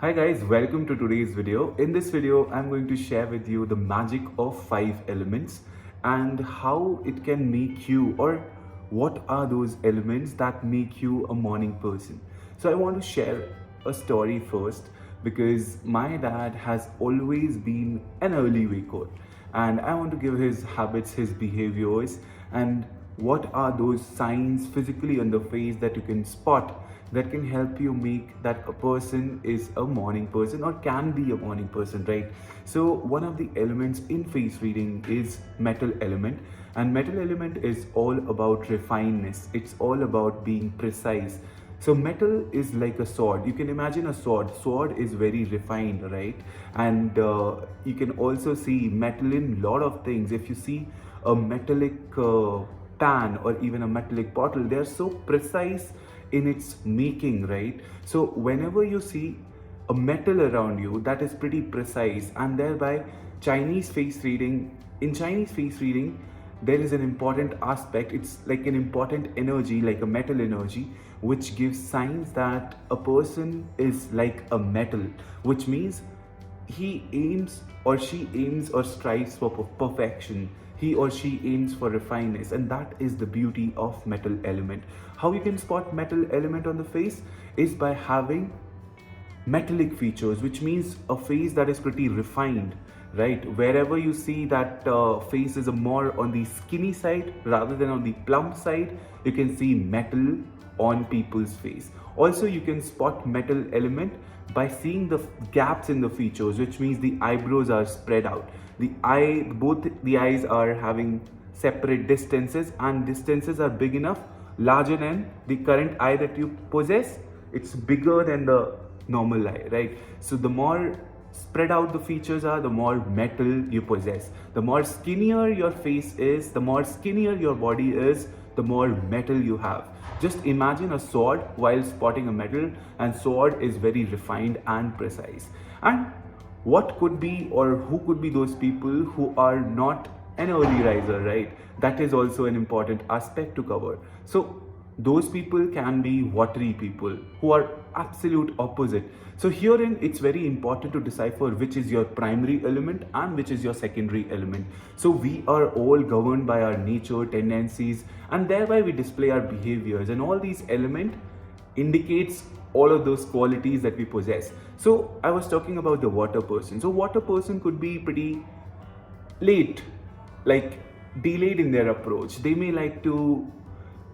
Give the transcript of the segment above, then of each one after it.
Hi guys, welcome to today's video. In this video, I'm going to share with you the magic of 5 elements and how it can make you, or what are those elements that make you a morning person. So I want to share a story first because my dad has always been an early waker and I want to give his habits, his behaviors, and what are those signs physically on the face that you can spot that can help you make that a person is a morning person or can be a morning person, right? So one of the elements in face reading is metal element, and metal element is all about refinedness. It's all about being precise. So metal is like a sword. You can imagine a sword. Sword is very refined, right? And you can also see metal in lot of things. If you see a metallic pan or even a metallic bottle, they are so precise in its making, right? So whenever you see a metal around you, that is pretty precise, and thereby Chinese face reading, in Chinese face reading, there is an important aspect. It's like an important energy, like a metal energy, which gives signs that a person is like a metal, which means he aims or she aims or strives for perfection. He or she aims for refineness, and that is the beauty of metal element. How you can spot metal element on the face is by having metallic features, which means a face that is pretty refined, right? Wherever you see that face is a more on the skinny side rather than on the plump side, you can see metal on people's face. Also, you can spot metal element by seeing the gaps in the features, which means the eyebrows are spread out. Both the eyes are having separate distances, and distances are big enough, larger than the current eye that you possess. It's bigger than the normal eye, right? So the more spread out the features are, the more metal you possess. The more skinnier your face is, the more skinnier your body is, the more metal you have. Just imagine a sword while spotting a metal, and sword is very refined and precise. And what could be, or who could be those people who are not an early riser, right? That is also an important aspect to cover. So those people can be watery people who are absolute opposite. So herein it's very important to decipher which is your primary element and which is your secondary element. So we are all governed by our nature, tendencies, and thereby we display our behaviors, and all these elements indicates all of those qualities that we possess. So I was talking about the water person. So water person could be pretty late, like delayed in their approach. They may like to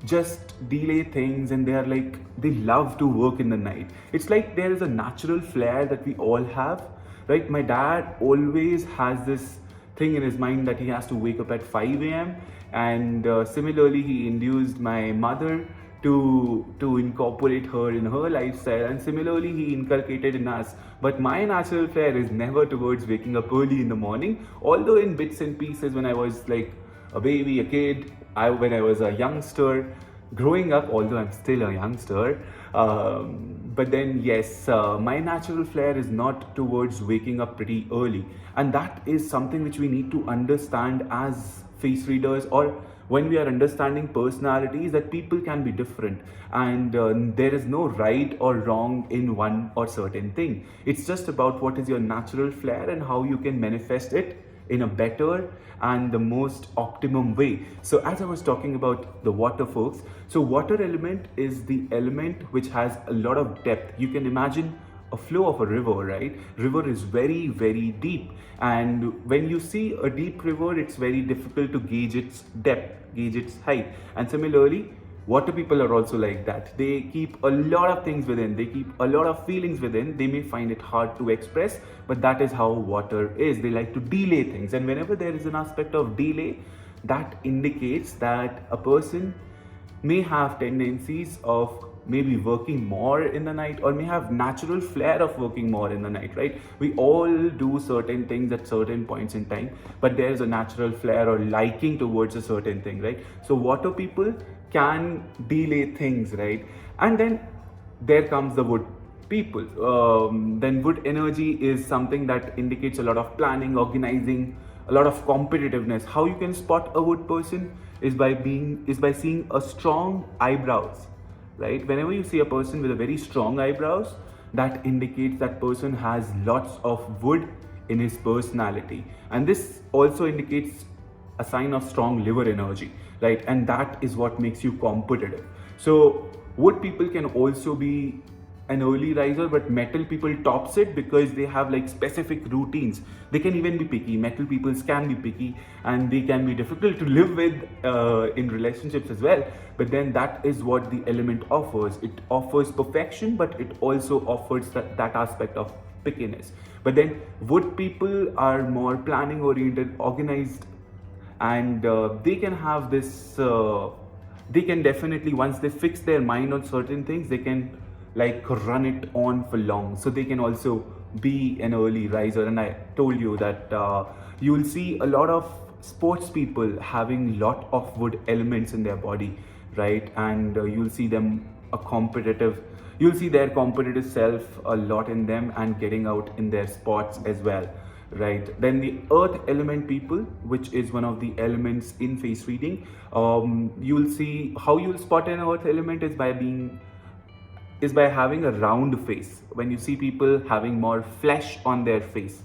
just delay things, and they love to work in the night. It's like there is a natural flair that we all have, right? My dad always has this thing in his mind that he has to wake up at 5 a.m. and similarly he induced my mother to incorporate her in her lifestyle, and similarly he inculcated in us. But my natural flair is never towards waking up early in the morning, although in bits and pieces when I was like a baby, a kid, when I was a youngster, growing up, although I'm still a youngster, but then yes, my natural flair is not towards waking up pretty early, and that is something which we need to understand as face readers, or when we are understanding personalities, that people can be different, and there is no right or wrong in one or certain thing. It's just about what is your natural flair and how you can manifest it in a better and the most optimum way. So as I was talking about the water folks, so water element is the element which has a lot of depth. You can imagine a flow of a river, right? River is very, very deep, and when you see a deep river, it's very difficult to gauge its depth, gauge its height. And similarly, water people are also like that. They keep a lot of things within, they keep a lot of feelings within. They may find it hard to express, but that is how water is. They like to delay things, and whenever there is an aspect of delay, that indicates that a person may have tendencies of maybe working more in the night, or may have natural flair of working more in the night, right? We all do certain things at certain points in time, but there's a natural flair or liking towards a certain thing, right? So water people can delay things, right? And then there comes the wood people. Then wood energy is something that indicates a lot of planning, organizing, a lot of competitiveness. How you can spot a wood person is by seeing a strong eyebrows, right? Whenever you see a person with a very strong eyebrows, that indicates that person has lots of wood in his personality, and this also indicates a sign of strong liver energy, right? And that is what makes you competitive. So wood people can also be an early riser, but metal people tops it because they have like specific routines. They can even be picky. Metal people can be picky, and they can be difficult to live with in relationships as well. But then that is what the element offers. It offers perfection, but it also offers that aspect of pickiness. But then wood people are more planning oriented, organized, and they can have this they can definitely, once they fix their mind on certain things, they can like run it on for long. So they can also be an early riser. And I told you that you will see a lot of sports people having lot of wood elements in their body, right? And you'll see them a competitive, you'll see their competitive self a lot in them and getting out in their sports as well, right? Then the earth element people, which is one of the elements in face reading, you'll see how you'll spot an earth element is by having a round face. When you see people having more flesh on their face,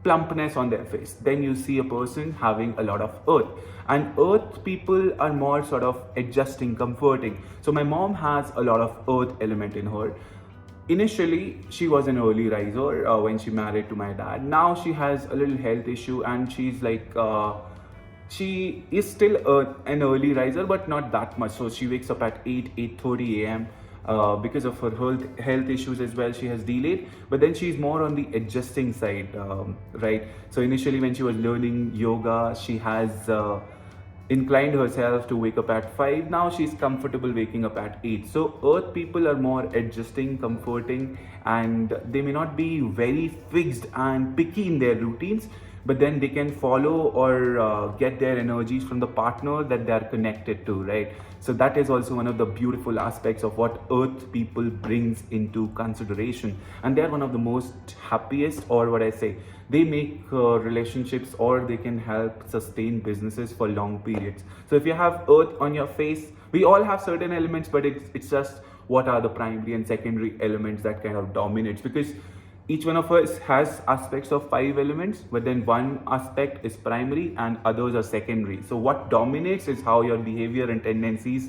plumpness on their face, then you see a person having a lot of earth. And earth people are more sort of adjusting, comforting. So my mom has a lot of earth element in her. Initially, she was an early riser when she married to my dad. Now she has a little health issue, and she's like, she is still an early riser, but not that much. So she wakes up at 8:30 a.m. Because of her health issues as well. She has delayed, but then she's more on the adjusting side, right? So initially, when she was learning yoga, she has inclined herself to wake up at 5. Now she's comfortable waking up at 8. So earth people are more adjusting, comforting, and they may not be very fixed and picky in their routines, but then they can follow or get their energies from the partner that they are connected to, right? So that is also one of the beautiful aspects of what earth people brings into consideration. And they are one of the most happiest, or what I say, they make relationships, or they can help sustain businesses for long periods. So if you have earth on your face, we all have certain elements, but it's just what are the primary and secondary elements that kind of dominates, because each one of us has aspects of 5 elements, but then one aspect is primary and others are secondary. So what dominates is how your behavior and tendencies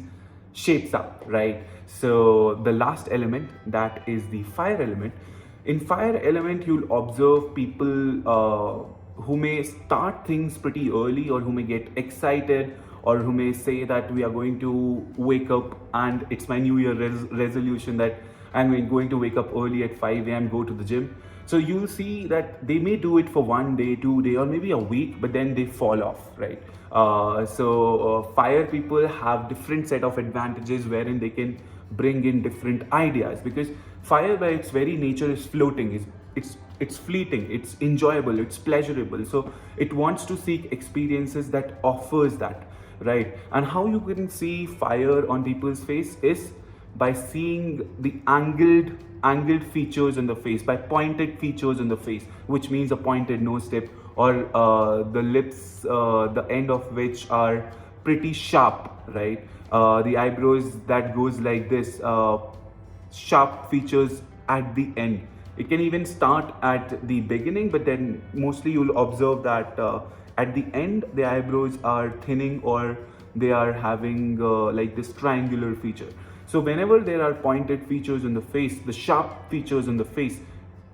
shapes up, right? So the last element, that is the fire element. In fire element, you'll observe people who may start things pretty early, or who may get excited, or who may say that we are going to wake up and it's my new year resolution that I'm going to wake up early at 5 a.m., go to the gym. So you'll see that they may do it for 1 day, 2 day, or maybe a week, but then they fall off, right? Fire people have different set of advantages wherein they can bring in different ideas, because fire by its very nature is floating, it's fleeting, it's enjoyable, it's pleasurable. So it wants to seek experiences that offers that, right? And how you can see fire on people's face is by seeing the angled features in the face, by pointed features in the face, which means a pointed nose tip, or the lips, the end of which are pretty sharp, right? The eyebrows that goes like this, sharp features at the end. It can even start at the beginning, but then mostly you'll observe that at the end the eyebrows are thinning, or they are having like this triangular feature. So whenever there are pointed features in the face, the sharp features in the face,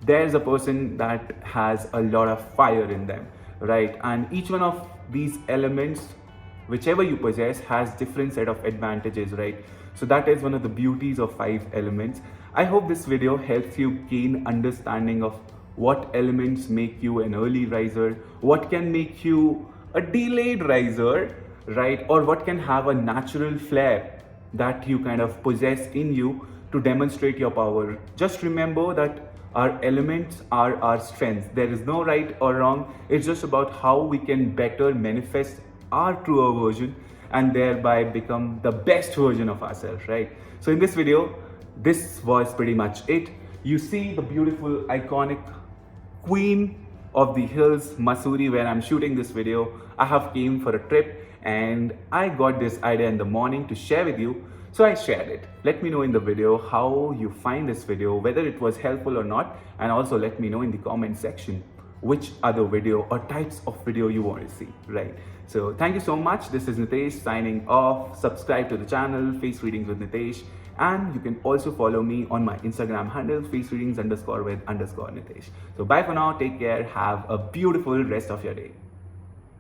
there's a person that has a lot of fire in them, right? And each one of these elements, whichever you possess, has different set of advantages, right? So that is one of the beauties of 5 elements. I hope this video helps you gain understanding of what elements make you an early riser, what can make you a delayed riser, right? Or what can have a natural flair that you kind of possess in you to demonstrate your power. Just remember that our elements are our strengths. There is no right or wrong. It's just about how we can better manifest our truer version and thereby become the best version of ourselves, right? So in this video, this was pretty much it. You see the beautiful, iconic queen of the hills, Mussoorie, where I'm shooting this video. I have came for a trip and I got this idea in the morning to share with you. So I shared it. Let me know in the video how you find this video, whether it was helpful or not, and also let me know in the comment section which other video or types of video you want to see, right? So thank you so much. This is Nitesh signing off. Subscribe to the channel, Face Readings with Nitesh. And you can also follow me on my Instagram handle, facereadings_with_Nitesh. So bye for now. Take care. Have a beautiful rest of your day.